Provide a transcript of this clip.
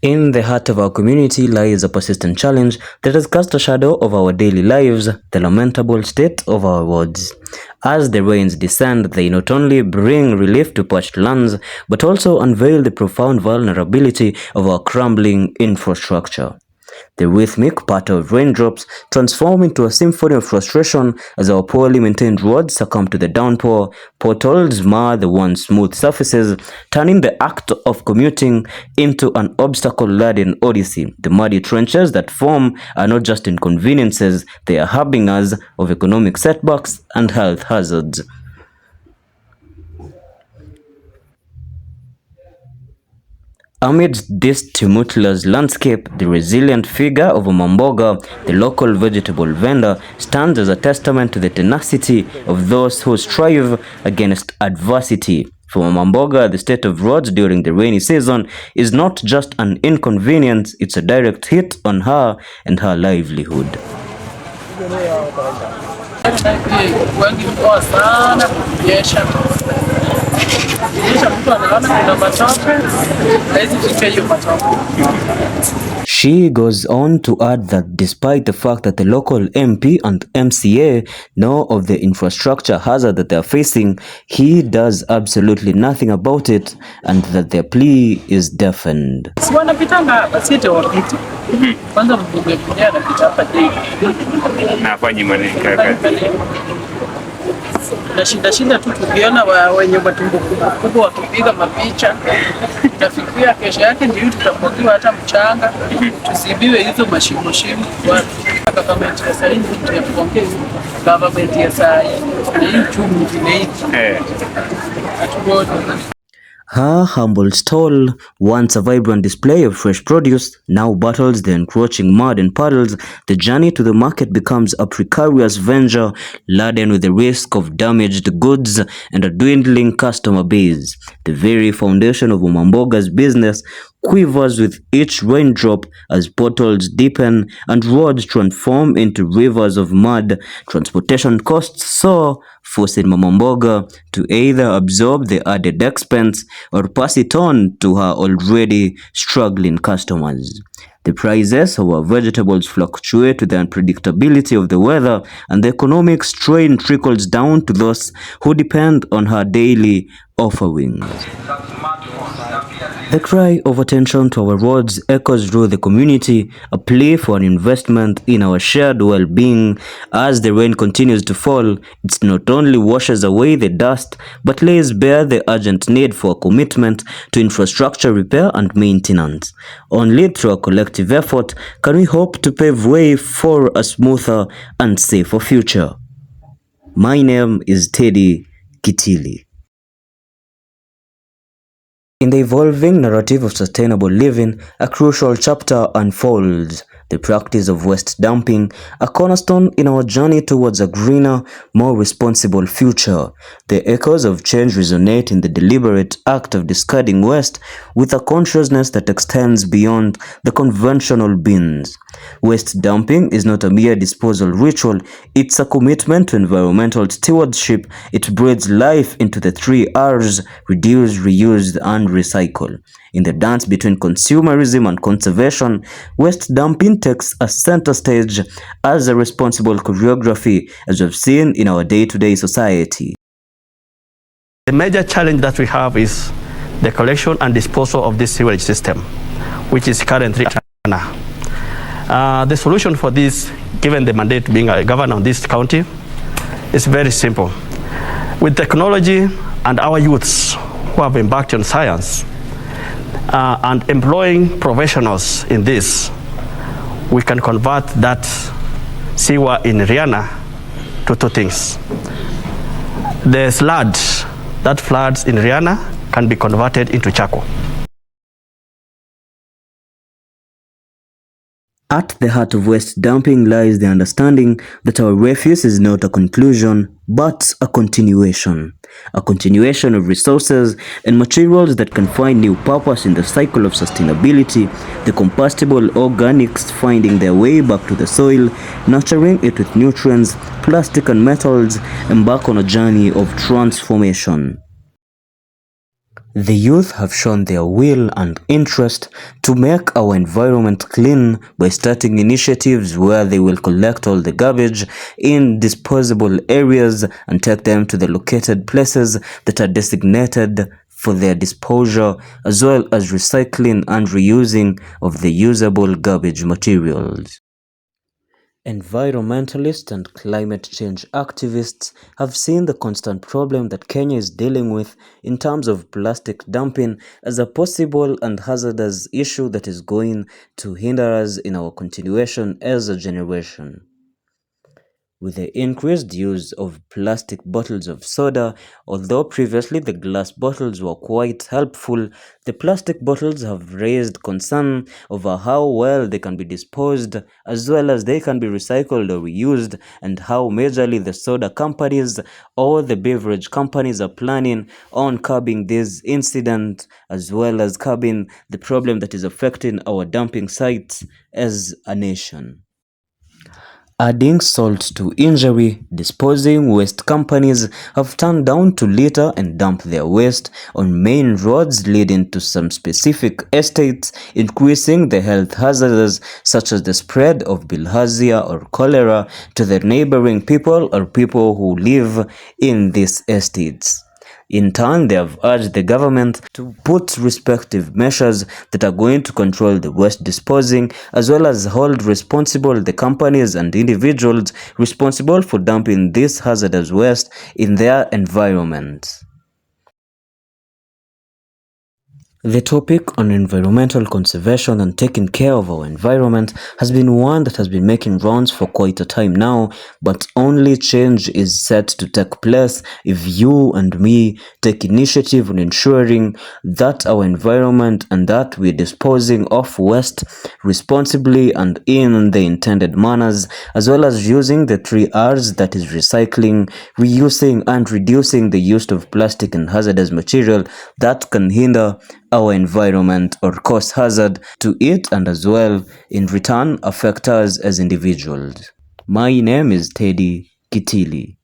In the heart of our community lies a persistent challenge that has cast a shadow over our daily lives, the lamentable state of our roads. As the rains descend, they not only bring relief to parched lands, but also unveil the profound vulnerability of our crumbling infrastructure. The rhythmic patter of raindrops transform into a symphony of frustration as our poorly maintained roads succumb to the downpour. Potholes mar the once smooth surfaces, turning the act of commuting into an obstacle-laden odyssey. The muddy trenches that form are not just inconveniences, they are harbingers of economic setbacks and health hazards. Amidst this tumultuous landscape, the resilient figure of Mamboga, the local vegetable vendor, stands as a testament to the tenacity of those who strive against adversity. For Mamboga, the state of roads during the rainy season is not just an inconvenience, it's a direct hit on her and her livelihood. She goes on to add that despite the fact that the local MP and MCA know of the infrastructure hazard that they are facing, he does absolutely nothing about it and that their plea is deafened. Nashinda tu tukiona wenye matumbo kubwa wakipiga mapicha, tafikiria kesho yake ndio tutapokiwa hata mchanga, tusibiwe hizo mashimo. Government ya sasa tunapoongea government ya sasa ni uchumi vile Her humble stall, once a vibrant display of fresh produce, now battles the encroaching mud and puddles. The journey to the market becomes a precarious venture laden with the risk of damaged goods and a dwindling customer base. The very foundation of Mamboga's business quivers with each raindrop as potholes deepen and roads transform into rivers of mud. Transportation costs soar, forcing Mamboga to either absorb the added expense or pass it on to her already struggling customers. The prices of our vegetables fluctuate with the unpredictability of the weather, and the economic strain trickles down to those who depend on her daily offerings. The cry of attention to our roads echoes through the community, a plea for an investment in our shared well-being. As the rain continues to fall, it not only washes away the dust, but lays bare the urgent need for a commitment to infrastructure repair and maintenance. Only through a collective effort can we hope to pave way for a smoother and safer future. My name is Teddy Kitili. In the evolving narrative of sustainable living, a crucial chapter unfolds. The practice of waste dumping, a cornerstone in our journey towards a greener, more responsible future. The echoes of change resonate in the deliberate act of discarding waste with a consciousness that extends beyond the conventional bins. Waste dumping is not a mere disposal ritual, it's a commitment to environmental stewardship. It breathes life into the 3 R's: reduce, reuse, and recycle. In the dance between consumerism and conservation, waste dumping takes a center stage as a responsible choreography, as we've seen in our day-to-day society. The major challenge that we have is the collection and disposal of this sewage system, which is currently the solution for this, given the mandate being a governor of this county, is very simple. With technology and our youths who have embarked on science and employing professionals in this, we can convert that sewer in Rihanna to 2 things. The sludge that floods in Rihanna can be converted into charcoal. At the heart of waste dumping lies the understanding that our refuse is not a conclusion, but a continuation of resources and materials that can find new purpose in the cycle of sustainability, the combustible organics finding their way back to the soil, nurturing it with nutrients, plastic and metals, embark on a journey of transformation. The youth have shown their will and interest to make our environment clean by starting initiatives where they will collect all the garbage in disposable areas and take them to the located places that are designated for their disposal, as well as recycling and reusing of the usable garbage materials. Environmentalists and climate change activists have seen the constant problem that Kenya is dealing with in terms of plastic dumping as a possible and hazardous issue that is going to hinder us in our continuation as a generation. With the increased use of plastic bottles of soda, although previously the glass bottles were quite helpful, the plastic bottles have raised concern over how well they can be disposed, as well as they can be recycled or reused, and how majorly the soda companies or the beverage companies are planning on curbing this incident, as well as curbing the problem that is affecting our dumping sites as a nation. Adding salt to injury, disposing waste companies have turned down to litter and dump their waste on main roads leading to some specific estates, increasing the health hazards such as the spread of bilharzia or cholera to the neighboring people or people who live in these estates. In turn, they have urged the government to put respective measures that are going to control the waste disposing, as well as hold responsible the companies and individuals responsible for dumping this hazardous waste in their environment. The topic on environmental conservation and taking care of our environment has been one that has been making rounds for quite a time now, but only change is set to take place if you and me take initiative in ensuring that our environment and that we're disposing of waste responsibly and in the intended manners, as well as using the 3Rs, that is recycling, reusing, and reducing the use of plastic and hazardous material that can hinder our environment or cause hazard to it, and as well in return affect us as individuals. My name is Teddy Kitili.